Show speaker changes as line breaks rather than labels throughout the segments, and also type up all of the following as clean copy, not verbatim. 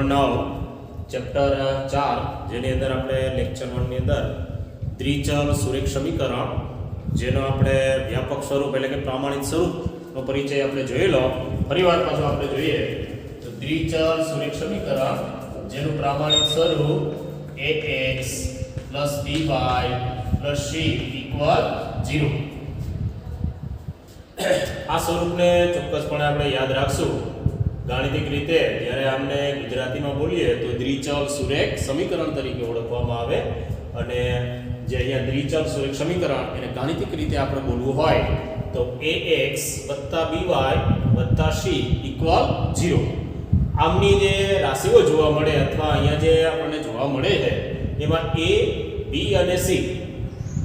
ધોરણ 9 ચેપ્ટર 4 જેની અંદર આપણે લેક્ચર 1 ની અંદર દ્વિચલ સુરેખ સમીકરણ જેનો આપણે વ્યાપક સ્વરૂપ એટલે કે પ્રમાણિત સ્વરૂપનો પરિચય આપણે જોયેલો. ફરીવાર પાછો આપણે જોઈએ તો દ્વિચલ સુરેખ સમીકરણ જેનું પ્રમાણિત સ્વરૂપ ax + by + c = 0. આ સ્વરૂપને ચોક્કસપણે આપણે યાદ રાખશું. ગાણિતિક રીતે જ્યારે આપણે ગુજરાતીમાં બોલીએ તો દ્વિચલ સુરેખ સમીકરણ તરીકે ઓળખવામાં આવે અને જે અહીંયા દ્વિચલ સુરેખ સમીકરણ એને ગાણિતિક રીતે આપણે બોલવું હોય તો ax + by + c = 0. આમની જે રાશિઓ જોવા મળે અથવા અહીંયા જે આપણને જોવા મળે છે એમાં a, b અને c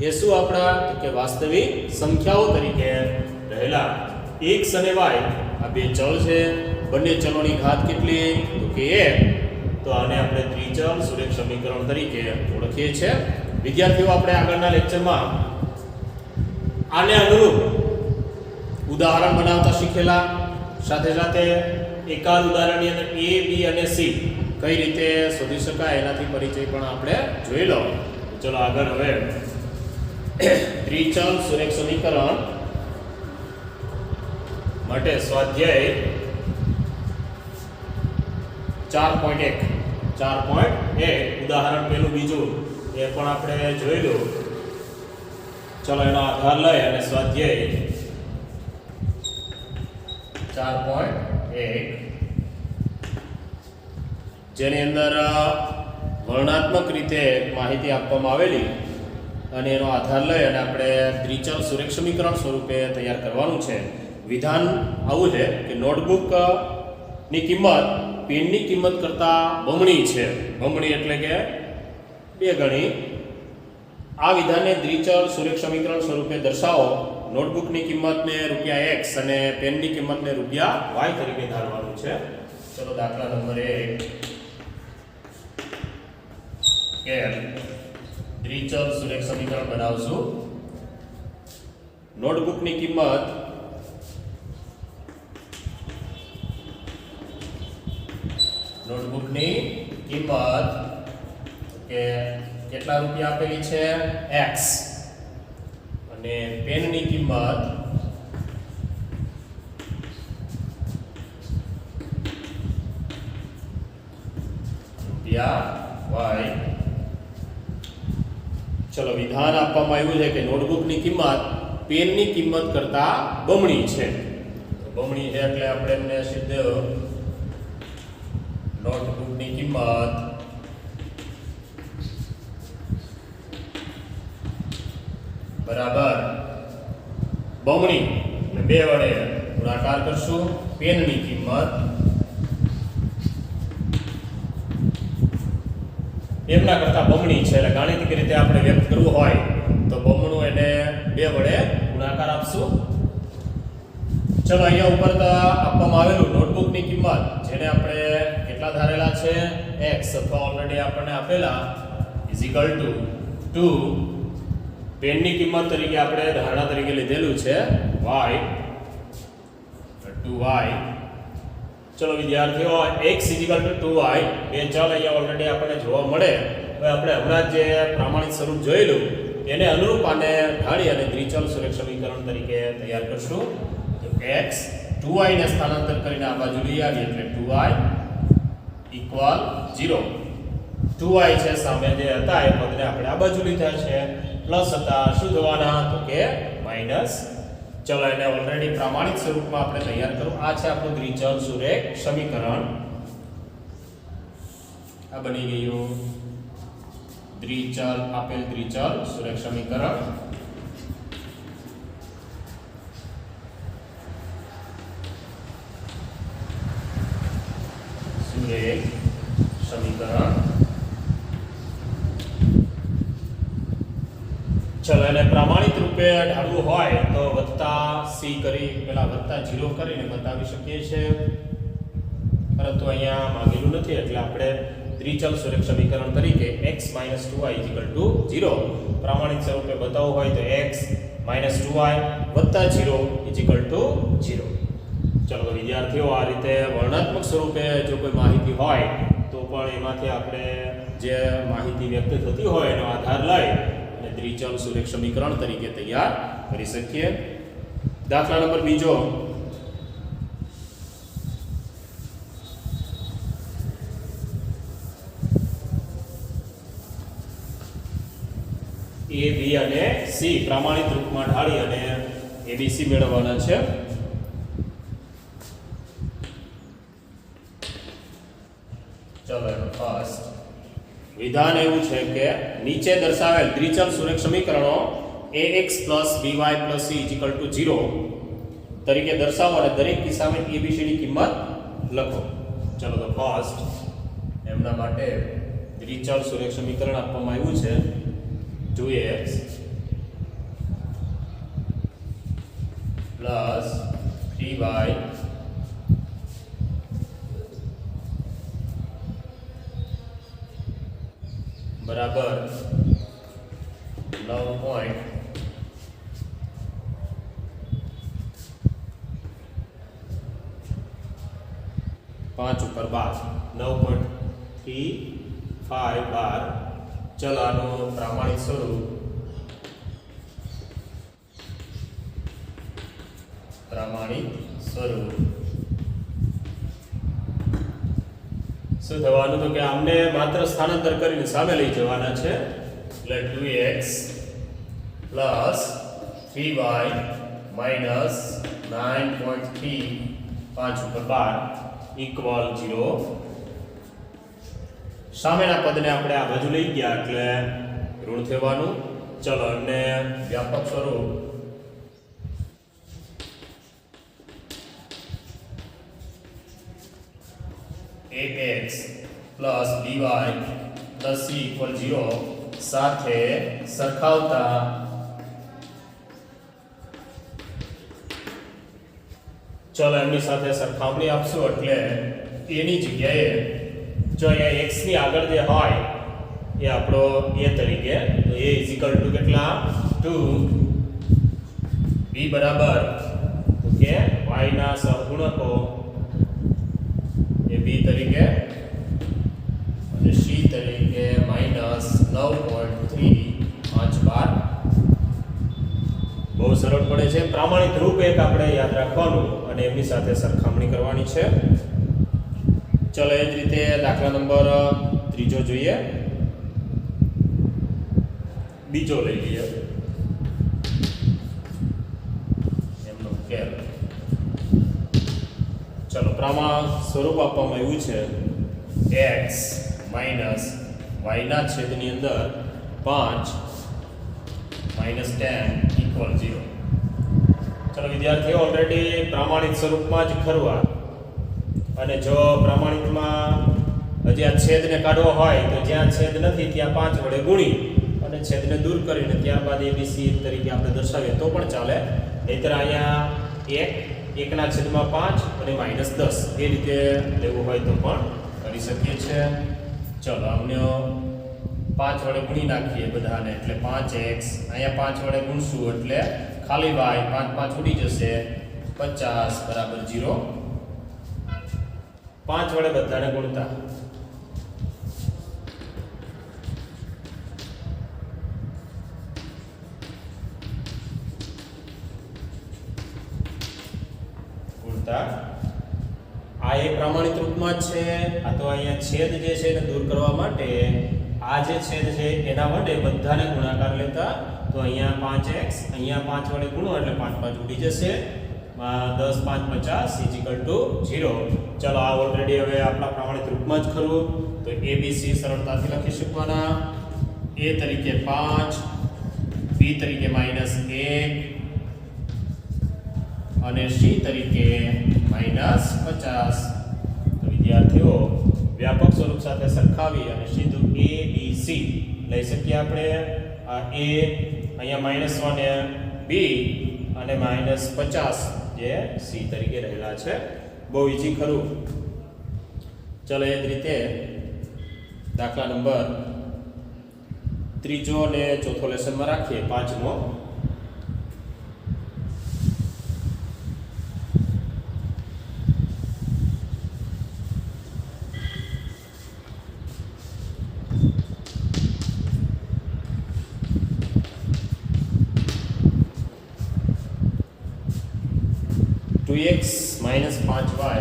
એ શું આપણા તો કે વાસ્તવિક સંખ્યાઓ તરીકે રહેલા. x અને y આ બે ચલ છે. બંને ચલોની ઘાત કેટલી તો કે 1. તો આને આપણે દ્વિચલ સુરેખ સમીકરણ તરીકે ઓળખીએ છીએ. વિદ્યાર્થીઓ આપણે આગળના લેક્ચરમાં આને અનુરૂપ ઉદાહરણ બનાવતા શીખેલા. સાથે સાથે એકાદ ઉદાહરણની અંદર a, b અને c કઈ રીતે શોધી શકાય એનાથી પરિચય પણ આપણે જોઈ લો. ચલો આગળ હવે દ્વિચલ સુરેખ સમીકરણ માટે સ્વાધ્યાય 4.1 ઉદાહરણ પહેલું બીજું એ પણ આપણે જોઈ લો. ચલો એનો આધાર લઈ અને સ્વાધ્યાય 4.1 જેની અંદર વર્ણનાત્મક રીતે માહિતી આપવામાં આવેલી અને એનો આધાર લઈ અને આપણે દ્વિચલ સુરેખ સમીકરણ સ્વરૂપે તૈયાર કરવાનું છે. વિધાન આવું છે કે નોટબુક ની કિંમત પેનની કિંમત કરતાં બમણી છે. બમણી એટલે કે 2 ગણી. આ વિધાનને દ્વિચલ સુરેખ સમીકરણ સ્વરૂપે દર્શાવો. નોટબુકની કિંમતને ₹x અને પેનની કિંમતને ₹y તરીકે ધારવાનું છે. ચલો દાખલા નંબર 1 કે દ્વિચલ સુરેખ સમીકરણ બનાવશું. નોટબુકની કિંમત કે કેટલા રૂપિયા આપેલી છે x અને પેનની કિંમત રૂપિયા y. ચલો વિધાન આપવામાં આવ્યું છે કે નોટબુકની કિંમત પેનની કિંમત કરતાં બમણી છે. બમણી છે એટલે આપણે એમને સિદ્ધ નોટબુકની કિંમત બરાબર બમણી એટલે 2 વડે ગુણાકાર કરશું. પેનની કિંમત એમના કરતાં બમણી છે એટલે ગાણિતિક રીતે આપણે વ્યક્ત કરવું હોય તો બમણું એને 2 વડે ગુણાકાર આપશું. ચલો અહીંયા ઉપર તો આપવામાં આવેલું નોટબુકની કિંમત જેને આપણે કેટલા ધારેલા છે x અથવા ઓલરેડી આપણને આપેલા = 2. પેનની કિંમત તરીકે આપણે ધારણા તરીકે લીધેલું છે y 2y. ચલો વિદ્યાર્થીઓ x = 2y બે ચલ અહીંયા ઓલરેડી આપણને જોવા મળે. હવે આપણે હમણાં જે પ્રમાણિત સ્વરૂપ જોયેલું એને અનુરૂપ આને ઢાળી અને દ્વિચલ સુરેખ સમીકરણ તરીકે તૈયાર કરશું. x 2y ને સ્થાનાંતર કરીને આ બાજુ લઈ આવીએ એટલે 2y = 0. 2y છે સામે જે હતા એ પદને આપણે આ બાજુ લીધા છે. પ્લસ હતા શું થવાના તો કે માઈનસ. ચલો એને ઓલરેડી પ્રમાણિત સ્વરૂપમાં આપણે તૈયાર કરવું. આ છે આપણું દ્વિચલ સુરેખ સમીકરણ. આ બની ગયું દ્વિચલ આપેલ દ્વિચલ સુરેખ સમીકરણ. સુરેખ સમીકરણ. ચલો એને પ્રમાણિત રૂપે ઢાળવું હોય તો +c કરી પેલા +0 કરીને બતાવી શકીએ છીએ, પરંતુ અહીંયા માંગેલું નથી એટલે આપણે દ્વિચલ સુરેખ સમીકરણ તરીકે x - 2y = 0 પ્રમાણિત સ્વરૂપે બતાવવું હોય તો x - 2y + 0 = 0. ચલો વિદ્યાર્થીઓ આ રીતે વર્ણનાત્મક સ્વરૂપે જો કોઈ માહિતી હોય તો પણ એમાંથી આપણે જે માહિતી વ્યક્ત થતી હોય એનો આધાર લઈ અને દ્વિચલ સુરેખ સમીકરણ તરીકે તૈયાર કરી શકીએ. દાખલા નંબર બીજો, એ બી અને સી પ્રમાણિત રૂપમાં ઢાળી અને એબીસી મેળવવાના છે. ચલો એનો ફર્સ્ટ વિધાન એવું છે કે નીચે દર્શાવેલ દ્વિચલ સુરેખ સમીકરણો ax by c 0 તરીકે દર્શાવો અને દરેક કિસ્સામાં abc ની કિંમત લખો. ચલો તો ફર્સ્ટ એમના માટે દ્વિચલ સુરેખ સમીકરણ આપવામાં આવ્યું છે 2x plus 3y બરાબર 9.5 ઉપર 12 9.35 બાર. ચલ આનું પ્રામાણિક સ્વરૂપ શું થવાનું તો કે આમને માત્ર સ્થાનાંતર કરીને સામે લઈ જવાના છે. એટલે 2x plus 3y minus 9.3 5 ઉપર 12 equal 0. સામેના પદને આપણે આ બાજુ લઈ ગયા એટલે ઋણ થવાનું. ચલો અને વ્યાપક સ્વરૂપ ax plus by plus c equal 0 સાથે સરખાવતા ચલો એમની સાથે સરખામણી આપશું એટલે એની જગ્યાએ જો અહીંયા x ની આગળ જે હોય એ આપણો a તરીકે તો a કેટલા 2 b બરાબર તો કે y ના સહગુણકો એ b તરીકે અને c તરીકે -9.3 5 બાર. બહુ સરળ પડે છે. પ્રામાણિક રૂપ એક આપણે યાદ રાખવાનું અને એમની સાથે સરખામણી કરવાની છે. ચલો એ જ રીતે દાખલા નંબર ત્રીજો જોઈએ. બીજો લઈ લઈએ એમનો ઉકેલ. ચલો પ્રમાણ સ્વરૂપ આપવામાં આવ્યું છે x માઈનસ y ના છેદની અંદર 5 -10 equal 0. ચલો વિદ્યાર્થીઓ ઓલરેડી પ્રામાણિક સ્વરૂપમાં જ ખરવા અને જો પ્રમાણિતમાં હજી આ છેદને કાઢવો હોય તો જ્યાં છેદ નથી ત્યાં 5 વડે ગુણી અને છેદને દૂર કરીને ત્યારબાદ abc તરીકે આપણે દર્શાવીએ તો પણ ચાલે. નહીતર અહીંયા 1 ના છેદમાં 5 અને -10 એ રીતે લેવું હોય તો પણ કરી શકીએ છીએ. ચલો અમને 5 વડે ગુણી નાખીએ બધાને એટલે 5x અહીંયા 5 વડે ગુણશું એટલે ખાલી y 5 5 ઉડી જશે 50 બરાબર 0. 5 વડે બધાને ગુણતા આ એ પ્રમાણિત રૂપમાં છે. આ તો અહીંયા છેદ જે છે એને દૂર કરવા માટે આ જે છેદ છે એના વડે બધાને ગુણાકાર લેતા તો અહીંયા 5x અહીંયા 5 વડે ગુણો એટલે 5 5 ઉડી જશે 10 5 50 0. ચલો આ ઓલરેડી હવે આપણા પ્રમાણિત રૂપમાં જ ખરું તો abc સરળતાથી લખી શકવાના. a તરીકે 5 b તરીકે -1 અને c તરીકે -50. તો વિદ્યાર્થીઓ વ્યાપક સ્વરૂપ સાથે સરખાવી અને સીધું abc લઈ શકીએ આપણે. આ a અહીંયા -1 b અને -50 જે c તરીકે રહેલા છે. બહુ ઈઝી ખરું. ચલો એ જ રીતે દાખલા નંબર ત્રીજો અને ચોથો લેસનમાં રાખીએ. પાંચમો 2x માઇનસ 5y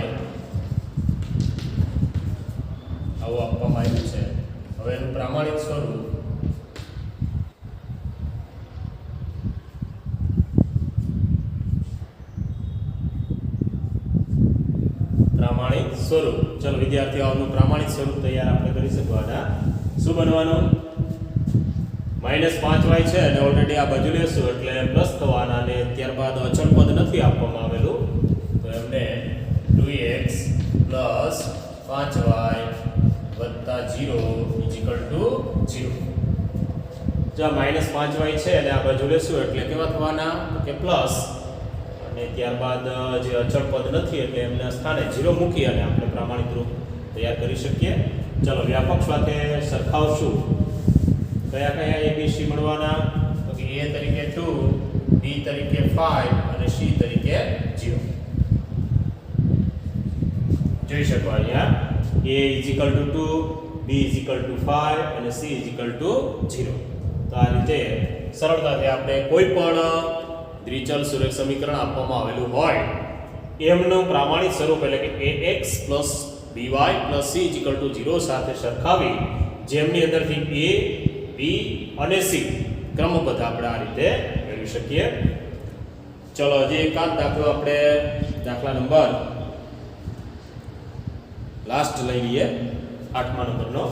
આવું આપવામાં આવ્યું છે. હવે એનું પ્રામાણિક સ્વરૂપ ચલો વિદ્યાર્થીઓ આનું પ્રામાણિક સ્વરૂપ તૈયાર આપણે કરી શકવાના. શું બનવાનું? -5y છે અને ઓલરેડી આ બાજુ લેશું એટલે પ્લસ થવાના અને ત્યારબાદ અચળ પદ નથી આપવામાં આવેલું તો એમને 2x 5y 0 0. જો -5y છે અને આ બાજુ લેશું એટલે કેવા થવાના કે પ્લસ અને ત્યારબાદ જે અચળ પદ નથી એટલે એમના સ્થાને 0 મૂકી અને આપણે પ્રામાણિક રૂપ તૈયાર કરી શકીએ. ચલો વ્યાપક સાથે સરખાવશું. કયા કયા abc મળવાના? તો કે a તરીકે 2, b તરીકે 5 અને c તરીકે 0. જોઈ શકો અહીંયા a 2, b 5 અને c 0. તો આ રીતે સરળતાથી આપણે કોઈ પણ દ્વિચલ સુરેખ સમીકરણ આપવામાં આવેલું હોય એમનું પ્રામાણિક સ્વરૂપ એટલે કે ax by c 0 સાથે સરખાવી જેમની અંદરથી a b અને c ક્રમબદ્ધ આપણે આ રીતે મેળવી શકીએ. ચલો હજી એકાદ દાખલો આપણે દાખલા નંબર લાસ્ટ લઈ લઈએ 8મા નંબરનો.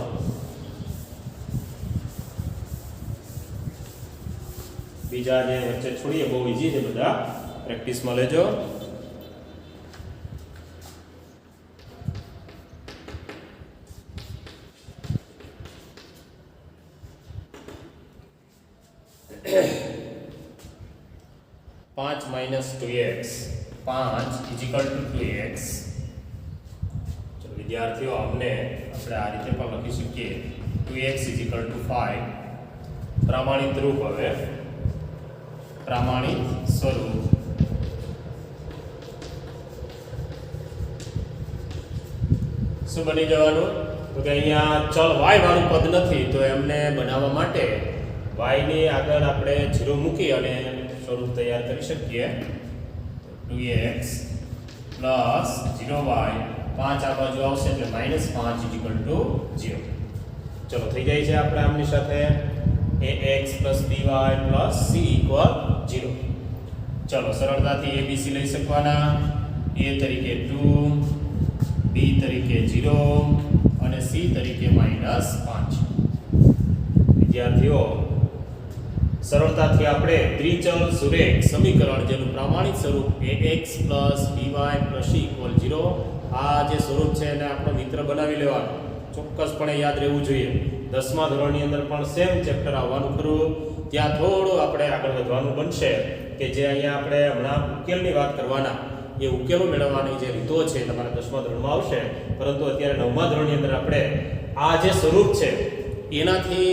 બીજા જે વચ્ચે છોડીએ બહુ ઈઝી છે, બધા પ્રેક્ટિસમાં લેજો. પાંચ -2x 5 2x. ચલો વિદ્યાર્થીઓ આપણે આ રીતે પણ લખી શકીએ 2x 5. પ્રામાણિક રૂપ હવે પ્રામાણિક સ્વરૂપ શું બની જવાનું? તો કે અહીંયા ચલ y વાળું પદ નથી તો એમને બનાવવા માટે y ની આગળ આપણે 0 મૂકી અને સ્વરૂપ તૈયાર કરી શકીએ. 2x 0y 5 આ બાજુ આવશે એટલે -5 0. ચલો થઈ જાય છે આપણે આમની સાથે ax by c 0. ચલો સરળતાથી abc લઈ શકવાના. a તરીકે 2, b તરીકે 0 અને c તરીકે -5. વિદ્યાર્થીઓ સરળતાથી આપણે દ્વિચલ સુરેખ સમીકરણ જેનું પ્રામાણિક સ્વરૂપ ax by c 0 આ જે સ્વરૂપ છે એને આપણો મિત્ર બનાવી લેવાનો. ચોક્કસપણે યાદ રહેવું જોઈએ. 10મા ધોરણની અંદર પણ સેમ ચેપ્ટર આવવાનું ખરું, ત્યાં થોડું આપણે આગળ વધવાનું બનશે કે જે અહીંયા આપણે હમણાં ઉકેલની વાત કરવાના એ ઉકેલો મેળવવાની જે રીતો છે તમારા 10મા ધોરણમાં આવશે, પરંતુ અત્યારે 9મા ધોરણની અંદર આપણે આ જે સ્વરૂપ છે એનાથી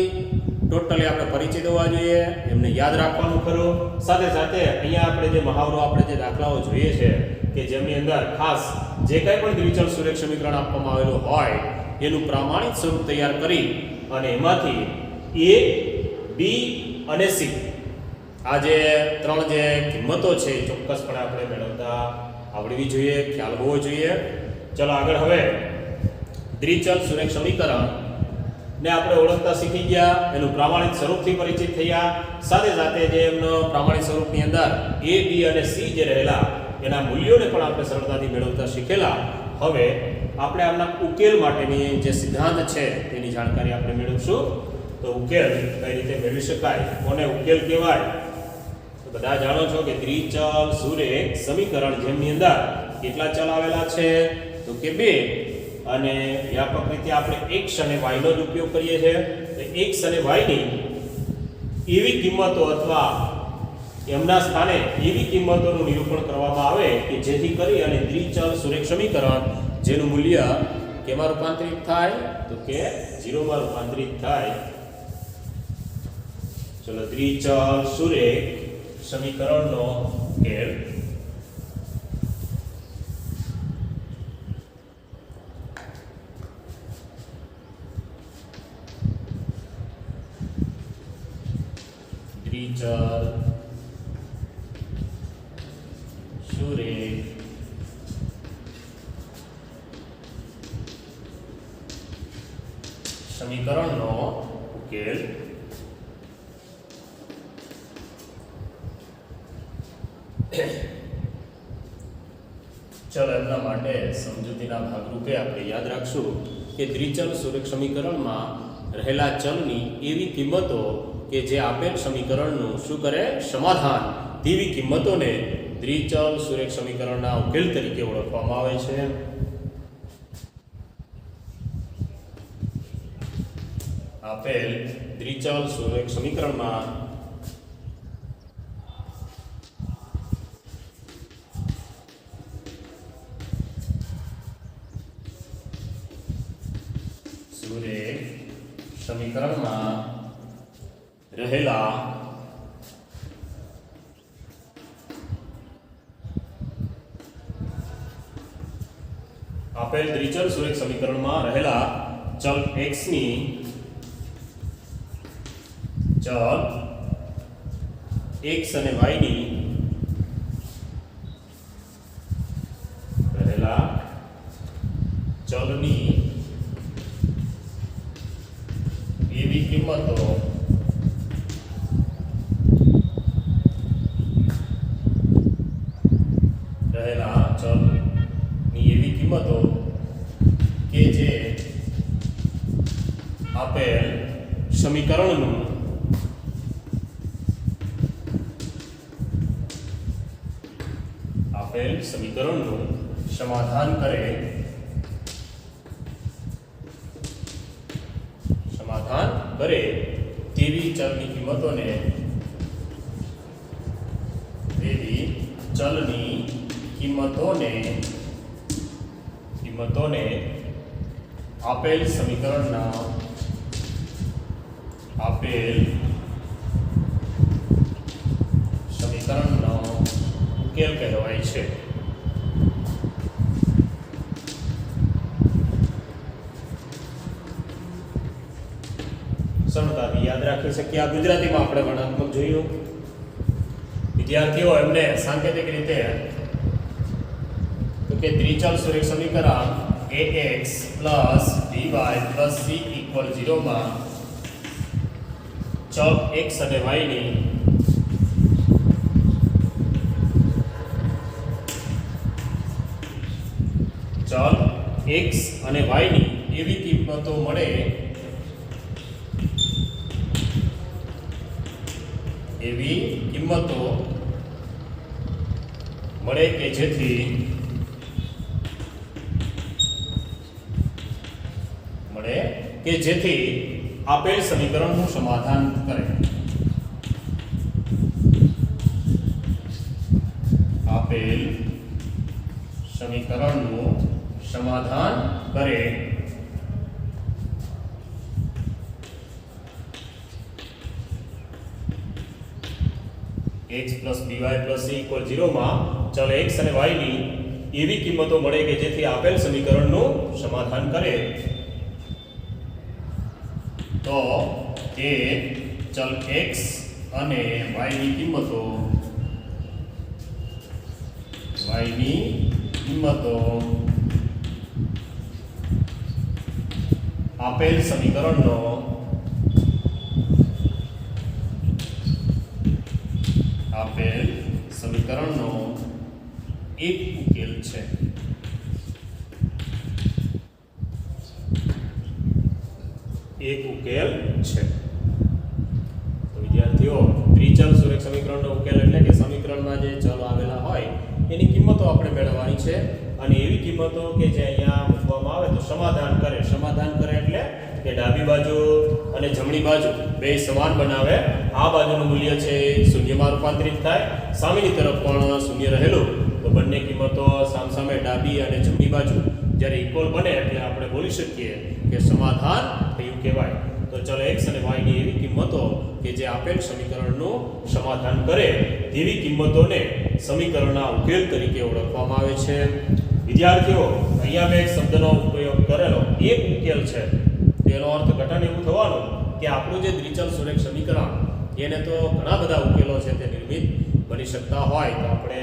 ટોટલી આપણે પરિચિત હોવા જોઈએ, એમને યાદ રાખવાનું ખરું. સાથે સાથે અહીંયા આપણે જે મહાવરો આપણે જે દાખલાઓ જોઈએ છે કે જેમની અંદર ખાસ જે કંઈ પણ દ્વિચલ સુરેખ સમીકરણ આપવામાં આવેલું હોય એનું પ્રામાણિક સ્વરૂપ તૈયાર કરી અને એમાંથી a b અને c આ જે ત્રણ જે કિંમતો છે ચોક્કસપણે આપણે મેળવતા આવડવી જોઈએ, ખ્યાલ હોવો જોઈએ. ચલો આગળ હવે દ્વિચલ સુરેખ સમીકરણ ને આપણે ઓળખતા શીખી ગયા, એનું પ્રામાણિક સ્વરૂપથી પરિચિત થયા. સાથે સાથે જે એમનો પ્રામાણિક સ્વરૂપની અંદર a b અને c જે રહેલા એના મૂલ્યોને પણ આપણે સરળતાથી મેળવતા શીખેલા. હવે આપણે આમના ઉકેલ માટેની જે સિદ્ધાંત છે તેની જાણકારી આપણે મેળવશું. તો ઉકેલ કઈ રીતે મેળવી શકાય, કોને ઉકેલ કહેવાય? તો બધા જાણો છો કે દ્વિચલ સુરેખ સમીકરણ જેમની અંદર કેટલા ચલ આવેલા છે તો કે 2 અને વ્યાપક રીતે આપણે x અને y નો જ ઉપયોગ કરીએ છીએ. તો x અને y ની એવી કિંમતો અથવા એમના સ્થાને એવી કિંમતોનું નિરૂપણ કરવામાં આવે કે જેથી કરી અને દ્વિચલ સુરેખ સમીકરણ જેનું મૂલ્ય કેમાં રૂપાંતરિત થાય તો કે 0 માં રૂપાંતરિત થાય. ચલો દ્વિચલ સુરેખ સમીકરણનો ઉકેલ. દ્વિચલ સુરેખ સમીકરણનો ઉકેલ ચલો એમના માટે સમજૂતીના ભાગરૂપે આપણે યાદ રાખશું કે દ્વિચલ સુરેખ સમીકરણમાં રહેલા ચલની એવી કિંમતો કે જે આપેલ સમીકરણનું શું કરે સમાધાન તેવી કિંમતોને દ્વિચલ સુરેખ સમીકરણના ઉકેલ તરીકે ઓળખવામાં આવે છે. આપેલ દ્વિચલ સુરેખ સમીકરણમાં સુરેખ સમીકરણમાં રહેલા આપેલ દ્વિચલ સુરેખ સમીકરણમાં રહેલા ચલ x ની ચલ x અને y ની રહેલા ચલની એવી કિંમતો રહેલા ચલની એવી કિંમતો કે જે આપેલ સમીકરણનું સમાધાન કરે તેવી ચલની કિંમતોને આપેલ સમીકરણનો ઉકેલ કહેવાય છે. સરળતાથી યાદ રાખી શકીએ. આ ગુજરાતીમાં આપણે વર્ણનાત્મક જોયું. વિદ્યાર્થીઓ એમને સાંકેતિક રીતે તો કે દ્વિચલ સુરેખ સમીકરણ ax + by + c = 0 માં ચલ x અને y ની ચલ x અને y ની એવી કિંમતો મળે કે જેથી આપેલ સમીકરણનું સમાધાન કરે. આપેલ સમીકરણનું સમાધાન કરે x + by + c = 0 માં ચલ x અને y ની એવી કિંમતો મળે કે જેથી આપેલ સમીકરણનું સમાધાન કરે તો એ ચલ x અને y ની કિંમતો આપેલ સમીકરણનો એક ઉકેલ છે. તો વિદ્યાર્થીઓ દ્વિચલ સુરેખ સમીકરણનો ઉકેલ એટલે કે સમીકરણમાં જે ચલો આવેલા હોય એની કિંમતો આપણે મેળવવાની છે અને એવી કિંમતો કે જે અહીંયા મૂકવામાં આવે તો સમાધાન કરે એટલે કે ડાબી બાજુ અને જમણી બાજુ બે સમાન બનાવે. આ બાજુનું મૂલ્ય છે શૂન્યમાં રૂપાંતરિત થાય, સામેની તરફ પણ શૂન્ય રહેલું, તો બંને કિંમતો સામસામે ડાબી અને જમણી બાજુ જ્યારે ઇક્વલ બને એટલે આપણે બોલી શકીએ કે સમાધાન થયું કહેવાય. તો ચલો x અને y ની એવી કિંમતો કે જે આપેલ સમીકરણનું સમાધાન કરે તેવી કિંમતોને સમીકરણના ઉકેલ તરીકે ઓળખવામાં આવે છે. વિદ્યાર્થીઓ અહીંયા મેં એક શબ્દનો ઉપયોગ કરેલો એક ઉકેલ છે. તેનો અર્થ ઘટન એવું થવાનું કે આપણું જે દ્વિચલ સુરેખ સમીકરણ એને તો ઘણા બધા ઉકેલો છે તે નિર્મિત બની શકતા હોય, તો આપણે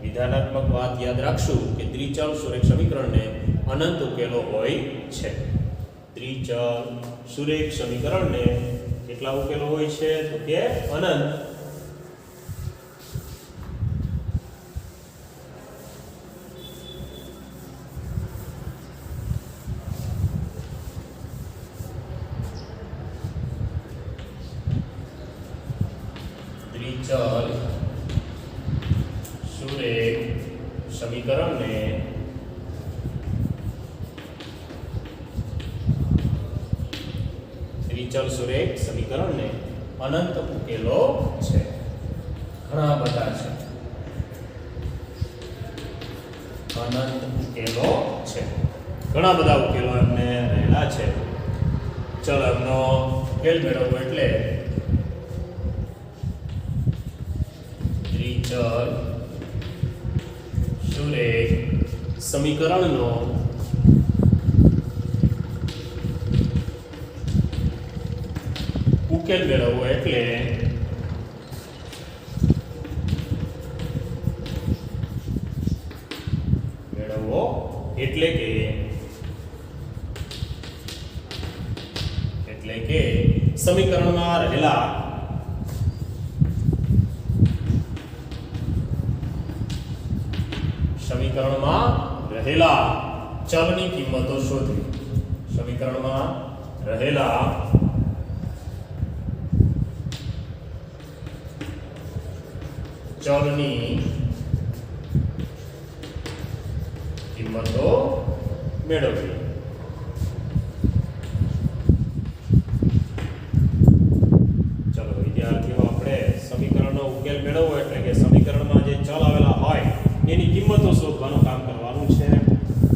વિધાનાત્મક વાત યાદ રાખશું કે દ્વિચલ સુરેખ સમીકરણને અનંત ઉકેલો હોય છે. દ્વિચલ સુરેખ સમીકરણને કેટલા ઉકેલો હોય છે તો કે અનંત. દ્વિચલ સુરેખ સમીકરણને દ્વિચલ સુરેખ સમીકરણને અનંત ઉકેલો છે. ઘણા બધા છે, અનંત ઉકેલો છે, ઘણા બધા ઉકેલો એમને રહેલા છે. ચલો એમનો ઉકેલ મેળવવો એટલે દ્વિચલ સુરેખ સમીકરણનો ઉકેલ મેળવવો એટલે કે સમીકરણમાં રહેલા ચલની કિંમતો શોધવી. સમીકરણમાં રહેલા ચલની કિંમતો મેળવવી. ચલો વિદ્યાર્થીઓ, આપણે સમીકરણનો ઉકેલ મેળવવો એટલે કે સમીકરણમાં જે ચલ આવેલા હોય એની કિંમતો શોધવાનું કામ કરવાનું છે.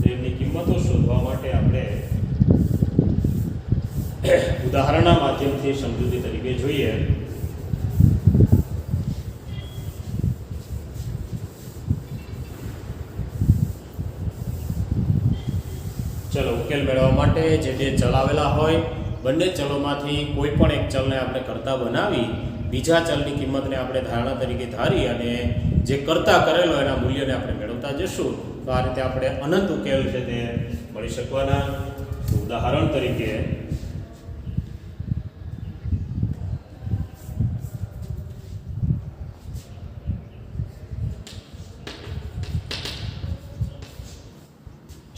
તો એમની કિંમતો શોધવા માટે આપણે ઉદાહરણના માધ્યમથી સમજૂતી તરીકે જોઈએ. ચલો ઉકેલ મેળવવા માટે જે બે ચલ આવેલા હોય બંને ચલોમાંથી કોઈ પણ એક ચલને આપણે કર્તા બનાવી બીજા ચલની કિંમતને આપણે ધારણા તરીકે ધારી અને જે કર્તા કરેલો એના મૂલ્યને આપણે મેળવતા જશું તો આ રીતે આપણે અનંત ઉકેલ છે તે મળી શકવાના. ઉદાહરણ તરીકે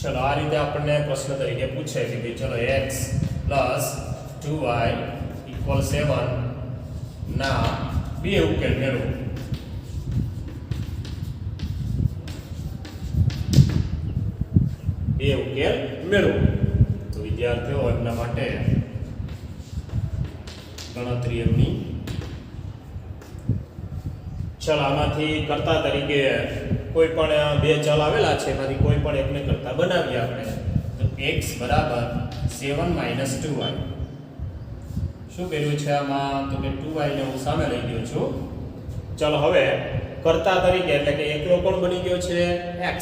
ચલો આ રીતે આપણને પ્રશ્ન તરીકે પૂછે કે ભાઈ ચલો x + 2y = 7 ના બે ઉકેલ મેળવો. બે ઉકેલ મેળવો. તો વિદ્યાર્થીઓ એમના માટે ગણતરી એમની ચલ આમાંથી કર્તા તરીકે કોઈ પણ બે ચલ આવેલા છે એમાંથી કોઈ પણ એકને કર્તા બનાવીએ આપણે. તો x = 7 - 2y. શું કર્યું છે આમાં તો કે 2y ને હું સામે લઈ ગયો છું. ચલો હવે કર્તા તરીકે એટલે કે એકલો કોણ બની ગયો છે x.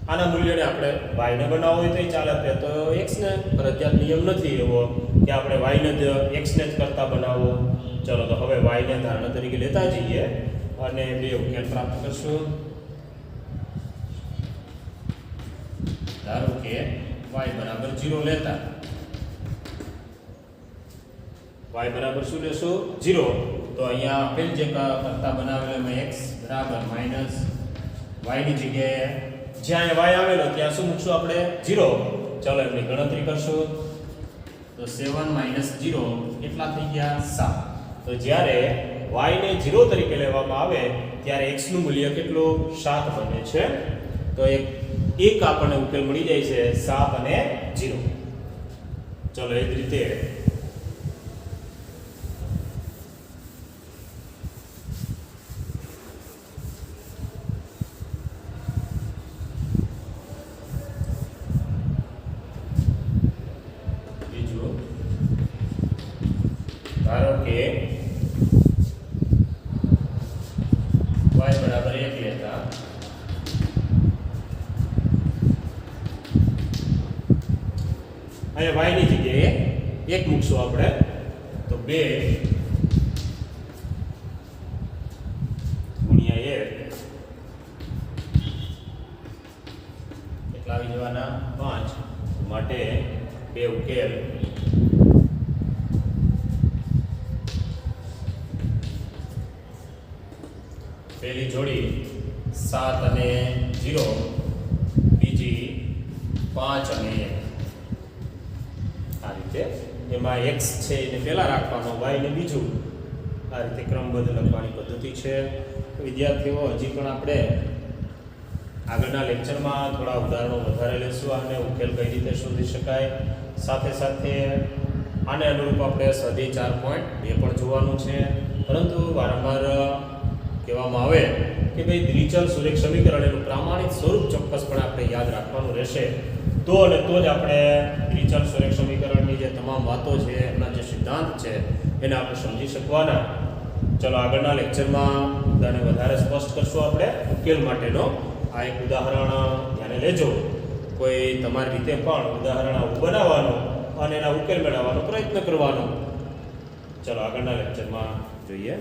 આના મૂલ્યને આપણે y ને બનાવવો હોય તો ચાલે. તો x ને ફરજિયાત નિયમ નથી એવો કે આપણે y ને જ x ને જ કર્તા બનાવવો. ચલો તો હવે y ને ધારણા તરીકે લેતા જઈએ અને બે ઉકેલ પ્રાપ્ત કરશું. ધારો કે y = 0 લેતા y બરાબર શું લેશું 0. તો અહીંયા આપેલ જે કર્તા બનાવેલો એમાં x - y ની જગ્યાએ જ્યાં y આવેલો ત્યાં શું મૂકશું આપણે 0. ચલો એની ગણતરી કરશું. તો 7 - 0 કેટલા થઈ ગયા 7. તો જ્યારે y ને 0 તરીકે લેવામાં આવે ત્યારે x નું મૂલ્ય કેટલું 7 બને છે. તો એક આપણને ઉકેલ મળી જાય છે 7 અને 0. ચલો એ જ રીતે બીજું ધારો કે y = 1 લેતા અહીંયા y ની જગ્યાએ 1 મૂકશું આપણે. તો 2 * 1 કેટલા આવી જવાના 5. માટે બે ઉકેલ પહેલી જોડી 7 અને 0, બીજી 5 અને 1. આ રીતે એમાં x છે એને પહેલા રાખવાનો, y ને બીજું. આ રીતે ક્રમબદ્ધ લખવાની પદ્ધતિ છે. વિદ્યાર્થીઓ, હજી પણ આપણે આગળના લેક્ચરમાં થોડા ઉદાહરણો વધારે લેશું અને ઉકેલ કઈ રીતે શોધી શકાય. સાથે સાથે આને અનુરૂપ આપણે સ્વાધ્યાય 4.2 પણ જોવાનું છે. પરંતુ વારંવાર કહેવામાં આવે કે ભાઈ દ્વિચલ સુરેખ સમીકરણ એનું પ્રામાણિક સ્વરૂપ ચોક્કસપણે આપણે યાદ રાખવાનું રહેશે. તો અને તો જ આપણે દ્વિચલ સુરેખ સમીકરણની જે તમામ વાતો છે, એના જે સિદ્ધાંત છે, એને આપણે સમજી શકવાના. ચલો આગળના લેક્ચરમાં બધાને વધારે સ્પષ્ટ કરશું આપણે ઉકેલ માટેનો. આ એક ઉદાહરણ ધ્યાને લેજો. કોઈ તમારી રીતે પણ ઉદાહરણ આવું બનાવવાનું અને એના ઉકેલ મેળવવાનો પ્રયત્ન કરવાનો. ચલો આગળના લેક્ચરમાં જોઈએ.